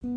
Namaste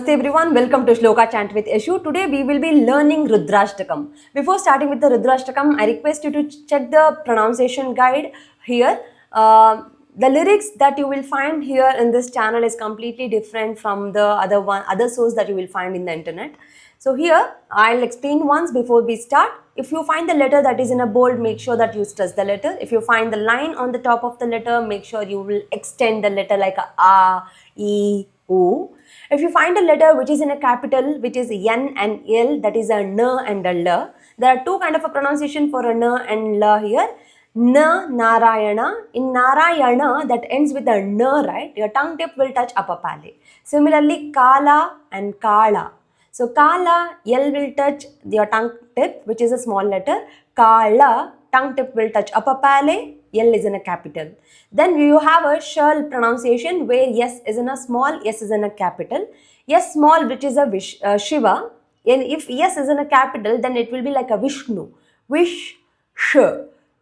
everyone, welcome to Shloka Chant with Yashu. Today we will be learning Rudrashtakam. Before starting with the Rudrashtakam, I request you to check the pronunciation guide here. The lyrics that you will find here in this channel is completely different from the other source that you will find in the internet. So here, I'll explain once before we start. If you find the letter that is in a bold, make sure that you stress the letter. If you find the line on the top of the letter, make sure you will extend the letter like a, e, u. If you find a letter which is in a capital, which is N and L, that is a N and a L. There are two kind of a pronunciation for a N and L here. N, Narayana. In Narayana, that ends with a N, right? Your tongue tip will touch upper palate. Similarly, Kala and Kala. So, Kala, L will touch your tongue tip, which is a small letter. Kala, tongue tip will touch upper palate. L is in a capital. Then you have a shal pronunciation where yes is in a small, yes is in a capital. Yes small, which is a Shiva. And if yes is in a capital, then it will be like a Vishnu. Vish, sh.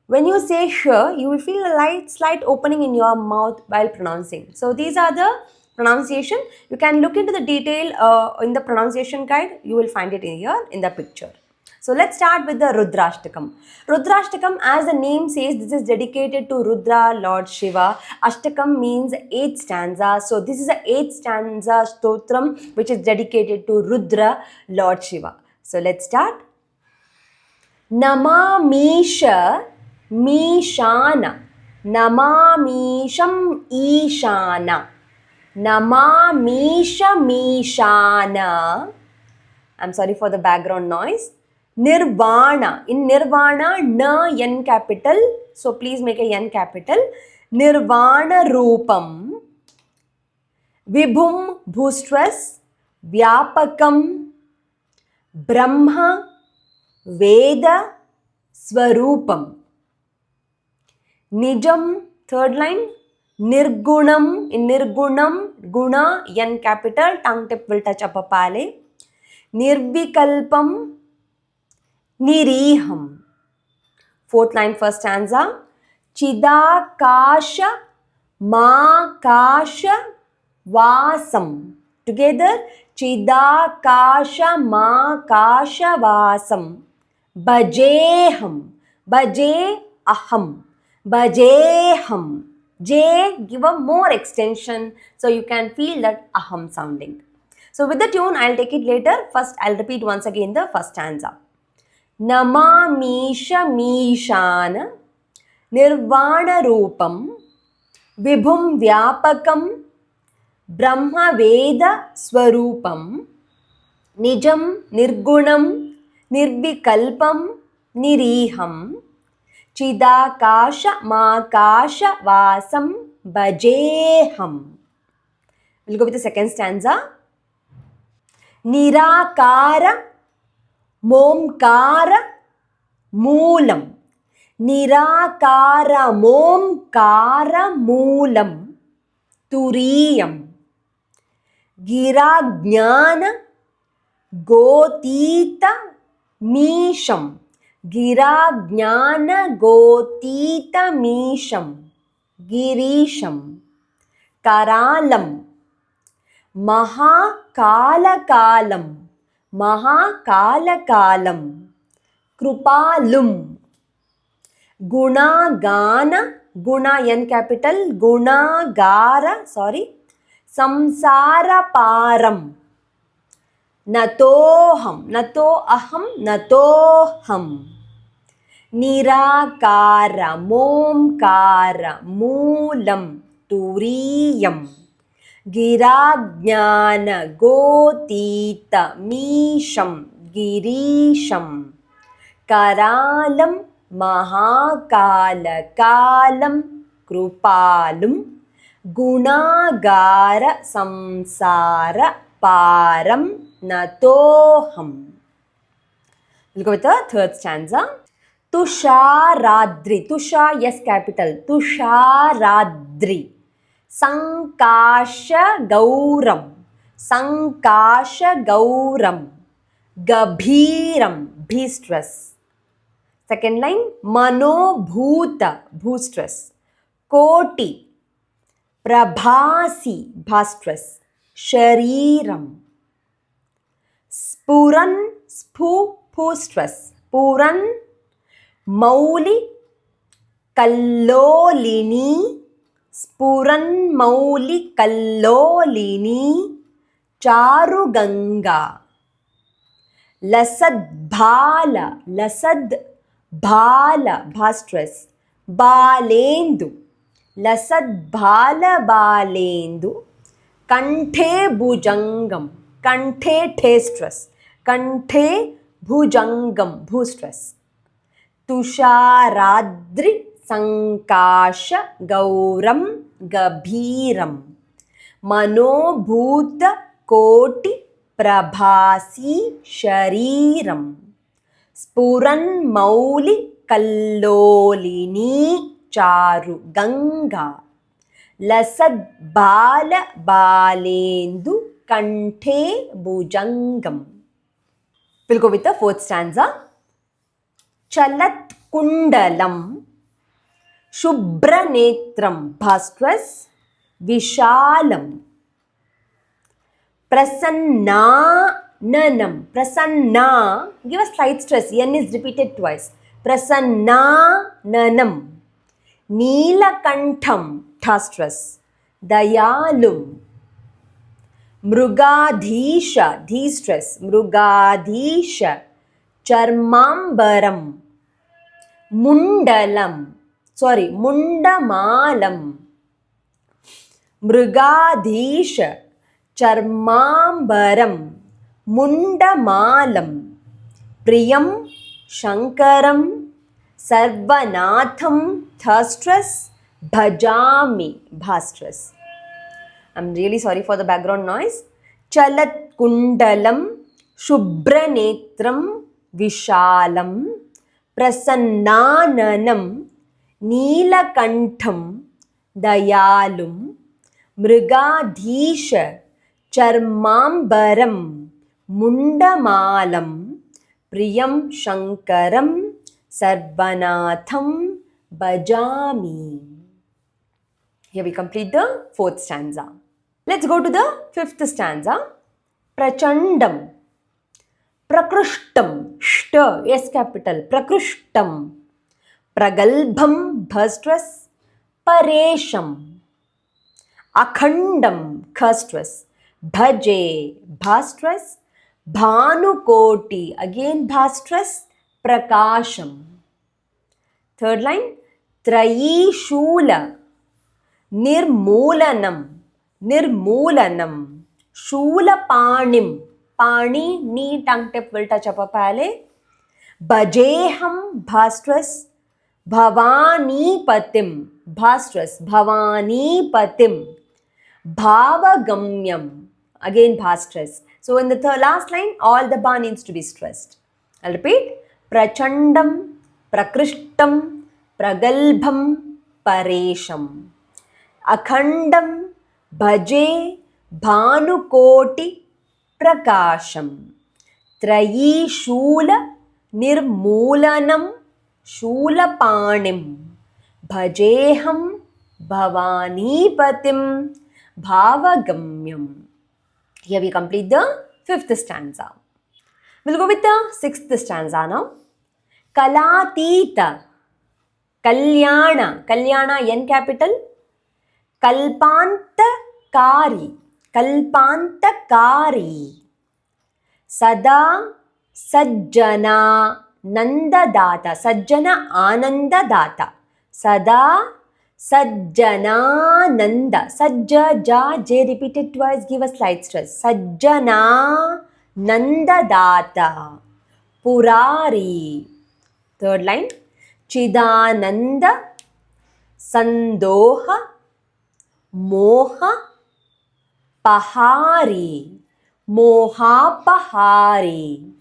When you say sh, you will feel a slight opening in your mouth while pronouncing. So these are the pronunciation. You can look into the detail in the pronunciation guide. You will find it in here in the picture. So let's start with the Rudrashtakam. Rudrashtakam, as the name says, this is dedicated to Rudra, Lord Shiva. Ashtakam means 8th stanza. So this is the 8th stanza stotram which is dedicated to Rudra, Lord Shiva. So let's start. Namamisha Mishana. Namamisham Ishana. Namamisha Mishana. I'm sorry for the background noise. Nirvana. In Nirvana, Na N capital. So please make a N capital. Nirvana Rupam. Vibhum Bhustras. Vyapakam. Brahma. Veda. Swarupam. Nijam. Third line. Nirgunam. In Nirgunam, Guna, N capital. Tongue tip will touch upper palate. Nirvikalpam. Niriham. Fourth line, first stanza. Chidakasha Makasha Vasam. Together. Chidakasha Makasha Vasam. Bhajeham. Bhaje aham. Bhajeham. J, give a more extension so you can feel that aham sounding. So with the tune, I'll take it later. First, I'll repeat once again the first stanza. Namamisha Mishana Nirvana Rupam Vibhum Vyapakam Brahma Veda Swarupam Nijam Nirgunam Nirvikalpam Niriham Chidakasha Makasha Vasam Bhajeham. We'll go with the second stanza. Nirakara Momkara Moolam. Nirakara Momkara Moolam. Turiyam. Girajnana Gotita Misham. Girajnana Gotita Misham. Girisham. Karalam. Mahakalakalam. Mahakalakalam. Krupalum. Gunagana. Guna N capital. Gunagara. Samsara param. Natoham. Nato aham. Natoham. Nirakara Momkara Moolam. Turiyam. Girajnana Gotita Misham. Girisham. Karalam Mahakalakalam. Krupalum. Gunagara Samsara Param Natoham. We'll go with the third stanza. Tusharadri. Tusha, yes capital. Tusharadri. Sankasha Gauram. Sankasha Gauram. Gabhiram. Bhi stress. Second line, manobhuta, bhu stress. Koti, prabhasi, bha stress. Shariram. Spuran, sphu, phu stress. Puran, mauli, kallolini. Spuran, mauli, kallolini. Charuganga. Lasad bhala, lasad bhala, bha stress. Balendu, lasad bhala balendu. Kanthe bhujangam, kanthe the stress. Kanthe bhujangam, bhu stress. Tusharadri sankasha gauram gabhiram. Manobhuta koti prabhasi shariram. Spuran mauli kallolini charu ganga. Lasad bala balendu kanthe bhujangam. We'll go with the fourth stanza. Chalat kundalam shubranetram bhastras vishalam. Prasanna nanam. Prasanna. Give a slight stress. N is repeated twice. Prasanna nanam. Neelakantham. Tha stress. Dayalum. Mrugadhisha. Dhi stress. Mrugadhisha. Charmambaram. Mundalam. Sorry. Mundamalam. Mrugadhisha. Charmambaram. Mundamalam. Priyam. Shankaram. Sarvanatham. Thastras. Bhajami. Bhastras. I'm really sorry for the background noise. Chalat kundalam. Shubranetram. Vishalam. Prasannananam. Neelakantham. Dayalum. Mrugadhisha. Charmambaram. Mundamalam. Priyam Shankaram. Sarvanatham. Bhajami. Here we complete the fourth stanza. Let's go to the fifth stanza. Prachandam. Prakrishtam. Shta. S capital. Prakrishtam. Pragalbham. Bhastras. Paresham. Akhandam. Khastras. Bhaje. Bhastras. Bhanukoti. Again Bhastras. Prakasham. Third line. Trayi Shula. Nirmoolanam. Nirmoolanam. Shulapanim. Pani, knee, tongue tip will touch upper palate. Bhajeham. Bhastras. Bhavani patim. Bhastras. Bhavani patim. Bhavagamyam. Again Bhastras. So in the last line, all the ba needs to be stressed. I'll repeat. Prachandam. Prakrishtam. Pragalbham. Paresham. Akhandam. Bhaje. Bhanukoti. Prakasham. Trayi Shula. Nirmoolanam. Shulapanim. Bhajeham. Bhavanipatim. Bhavagamyam. Here we complete the fifth stanza. We'll go with the sixth stanza now. Kalatita. Kalyana. Kalyana, N capital. Kalpantakari. Kalpantakari. Sada Sajjana Nandadata. Sajjana Anandadata. Sada Sajjana Nanda. Sajja Ja J repeated twice. Give a slight stress. Sajjana Nandadata. Purari. Third line. Chidananda Sandoha Moha Pahari. Moha Pahari.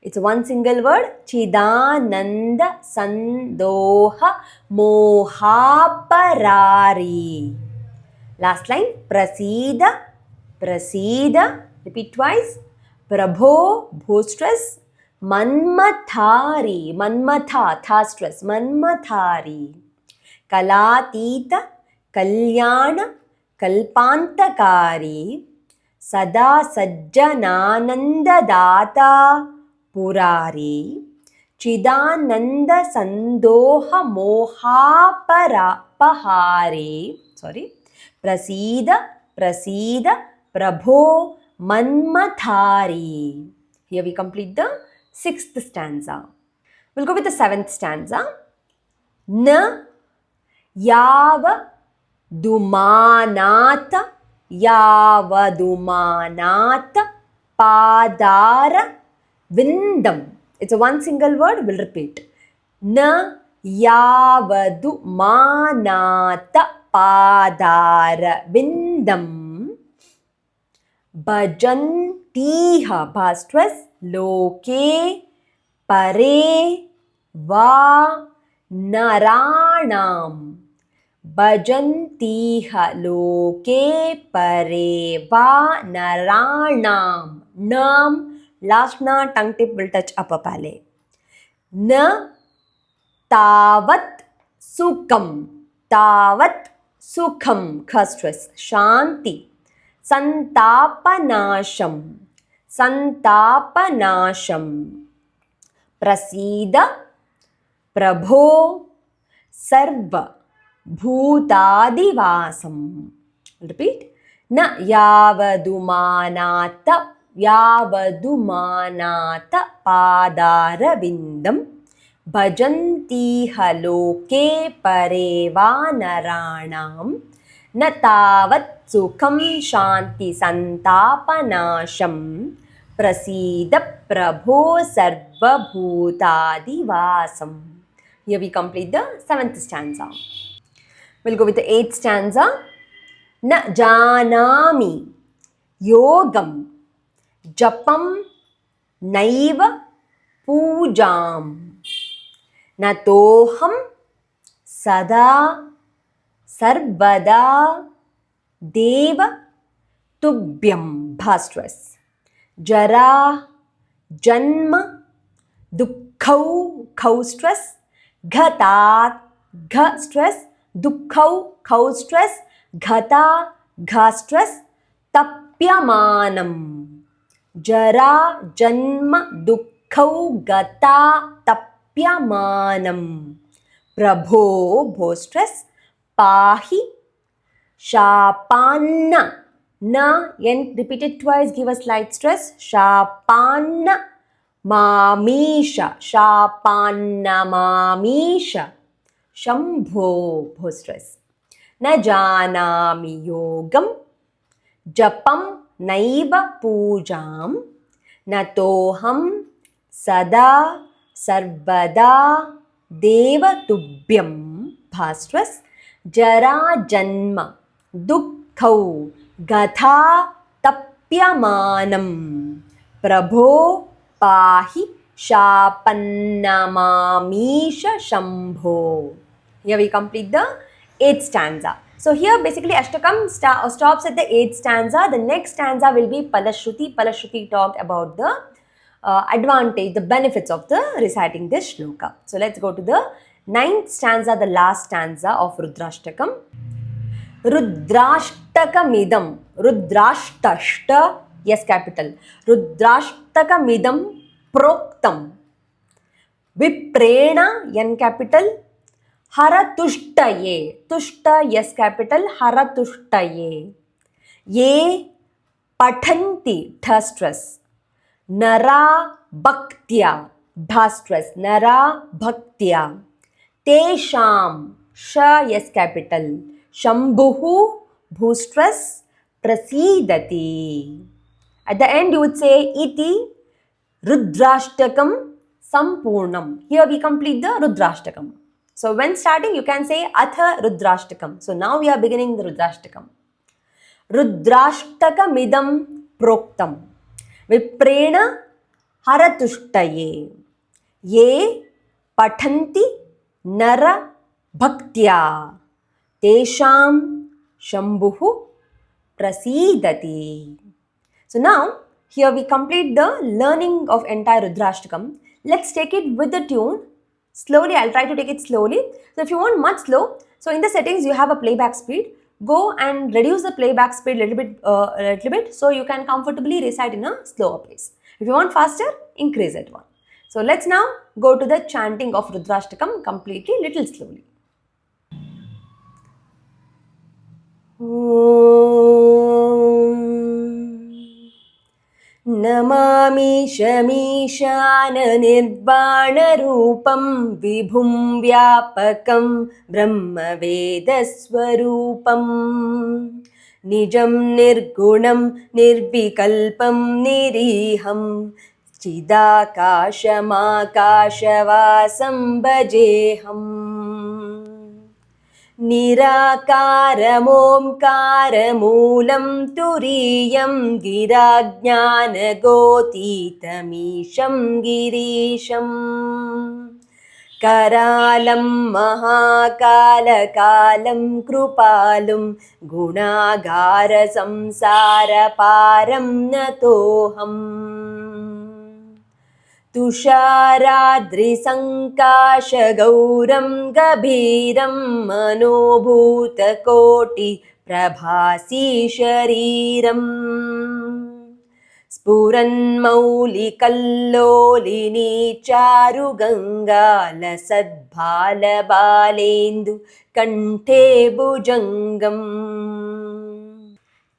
It's one single word. Chidananda Sandoha Moha Parari. Last line. Prasida. Repeat twice. Prabho. Bhu stress. मन्मथारी, Manmatha था stress, मन्मथारी, कलातीत कल्याण कल्पांतकारी, सदा सज्जनानंददाता पुरारी, चिदानंद संदोह मोहापहारे, sorry, प्रसीद प्रसीद प्रभो मन्मथारी. Here we complete the 6th stanza. We'll go with the 7th stanza. न यावदुमानात, यावदुमानात पादार विंदम. It's a one single word, we'll repeat. न यावदुमानात पादार विंदम भजन्तीह भास्ट्रस लोके परे वा नराणाम, भजन्तीह लोके परे वा नराणाम. Nam, last na tongue tip will touch upper palate. न तावत सुखम, तावत सुखम खस्ट्रस शांति, संतापनाशम, संतापनाशम, प्रसीद प्रभो सर्व भूतादिवासम. रिपीट. न यावदुमानात, यावदुमानात पादारविंदम भजन्तीह लोके परे वा नराणाम, न तावत् सुखं शांति संतापनाशम, प्रसीद प्रभो सर्वभूतादिवासम. Here we complete the 7th stanza. We'll go with the 8th stanza. न जानामि योगम जपम नैव पूजाम, न तोहम सदा सर्वदा देव तुभ्यम भास्ट्रस, जरा जन्म दुःखौ खौ स्ट्रेस, घता घ स्ट्रेस, दुःखौ खौ स्ट्रेस, घता घ स्ट्रेस, तप्यमानम, जरा जन्म दुःखौ गता तप्यमानम, प्रभो भो स्ट्रेस, पाहि शापान्न, न n repeated twice, give a slight stress, शापान्न मामीश, शापान्न मामीश, Shambho भो स्ट्रेस. न जानामि योगम जपम नैव पूजाम, न तोहम सदा सर्वदा देवतुभ्यं भास्ट्रस, जरा जन्म दुःखौ गथा तप्यमानं, प्रभो पाहि शापन्नमामीश Shambho. Here we complete the 8th stanza. So here basically Ashtakam stops at the 8th stanza. The next stanza will be Palashruti. Palashruti talked about the advantage, the benefits of the reciting this shloka. So let's go to the 9th stanza, the last stanza of Rudrashtakam. Rudrashtakamidam, Rudrashtashta, yes capital, Rudrashtakamidam proktam viprena, n capital, हरतुष्टये, तुष्ट यस capital, हरतुष्टये, ये पठन्ति ठ stress, नरा भक्त्या ढ स्ट्रेस, नरा भक्त्या, तेषां श यस कैपिटल, शंभुः भू stress, प्रसीदति. At the end you would say iti Rudrashtakam Sampurnam. Here we complete the Rudrashtakam. So when starting you can say Atha Rudrashtakam. So now we are beginning the Rudrashtakam. Rudrashtakamidam proktam viprena haratushtaye, ye pathanti nara bhaktya, tesham shambhuhu prasidati. So now Here we complete the learning of entire Rudrashtakam. Let's take it with the tune. Slowly, I'll try to take it slowly. So if you want much slow, so in the settings you have a playback speed. Go and reduce the playback speed a little bit so you can comfortably recite in a slower pace. If you want faster, increase it one. So let's now go to the chanting of Rudrashtakam completely, little slowly. Namami शमीशाननिर्वाणरूपं विभुं व्यापकं ब्रह्मवेदस्वरूपम् निजं निर्गुणं निर्विकल्पं निरीहं चिदाकाशमाकाशवासं भजेऽहम् निराकारमोङ्कारमूलं तुरीयं गिराज्ञानगोतीतमीशं गिरीशम् करालं महाकालकालं कृपालुं गुणागारसंसारपारं नतोऽहम् तुषाराद्रिसङ्काशगौरं गभीरं मनोभूतकोटिप्रभासी शरीरम् स्फुरन्मौलिकल्लोलिनी चारुगङ्गालसद्भालबालेन्दु कण्ठे भुजङ्गम्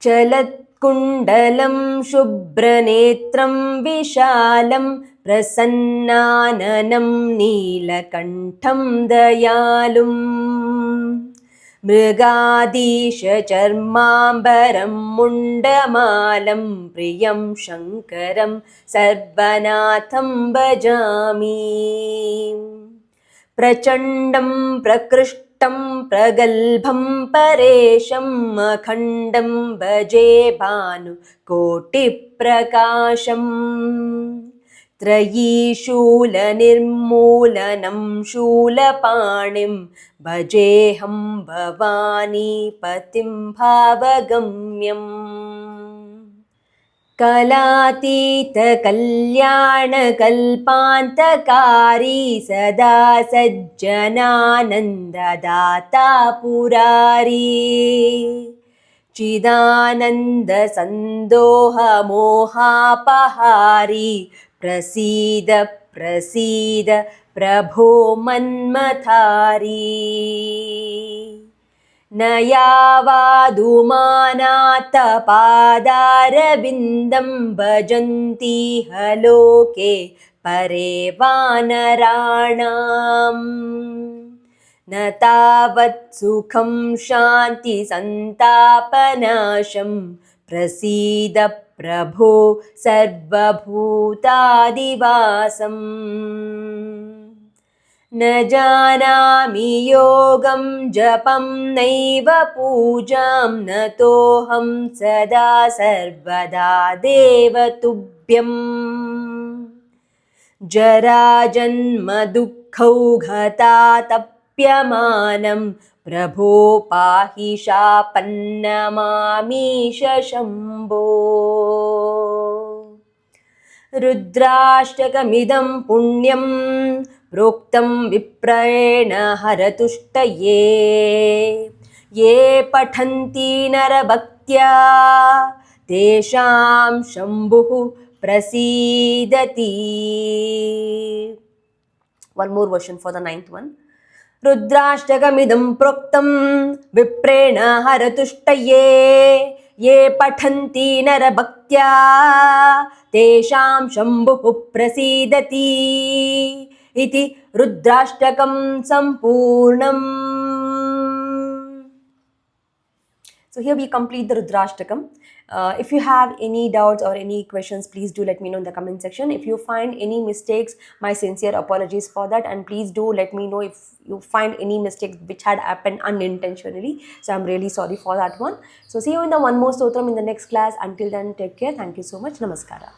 चलत्कुण्डलं शुभ्रनेत्रं विशालं प्रसन्नाननं नीलकण्ठं दयालुम् मृगाधीशचर्माम्बरं मुण्डमालं प्रियं शङ्करं सर्वनाथं भजामि प्रचण्डं प्रकृष्टं प्रगल्भं परेशम् अखण्डं भजे भानुकोटिप्रकाशम् त्रयीशूलनिर्मूलनं शूलपाणिं भजेऽहं भवानीपतिं भावगम्यम् कलातीतकल्याणकल्पान्तकारी सदा सज्जनानन्ददाता पुरारी चिदानन्दसन्दोहमोहापहारी प्रसीद प्रसीद प्रभो मन्मथारी न यावादुमानातपादारविन्दं भजन्तीह लोके परे वानराणाम् न तावत् सुखं शान्तिसन्तापनाशं प्रसीद प्रभो सर्वभूतादिवासम् न जानामि योगं जपं नैव पूजां नतोऽहं सदा सर्वदा देवतुभ्यम् जराजन्मदुःखौघतातप्यमानं प्रभो पाहि शापन्नमामीश शम्भो रुद्राष्टकमिदं पुण्यं प्रोक्तं विप्रेण हरतुष्टये ये पठन्ति नरभक्त्या तेषां शम्भुः प्रसीदति. One more version for the 9th one. रुद्राष्टकमिदं प्रोक्तं विप्रेण हरतुष्टये ये पठन्ति नरभक्त्या तेषां शम्भुः प्रसीदति इति रुद्राष्टकं सम्पूर्णम्. So here we complete the Rudrashtakam. If you have any doubts or any questions, please do let me know in the comment section. If you find any mistakes, my sincere apologies for that, and please do let me know if you find any mistakes which had happened unintentionally. So I'm really sorry for that one. So see you in the one more stotram in the next class. Until then, take care. Thank you so much. Namaskara.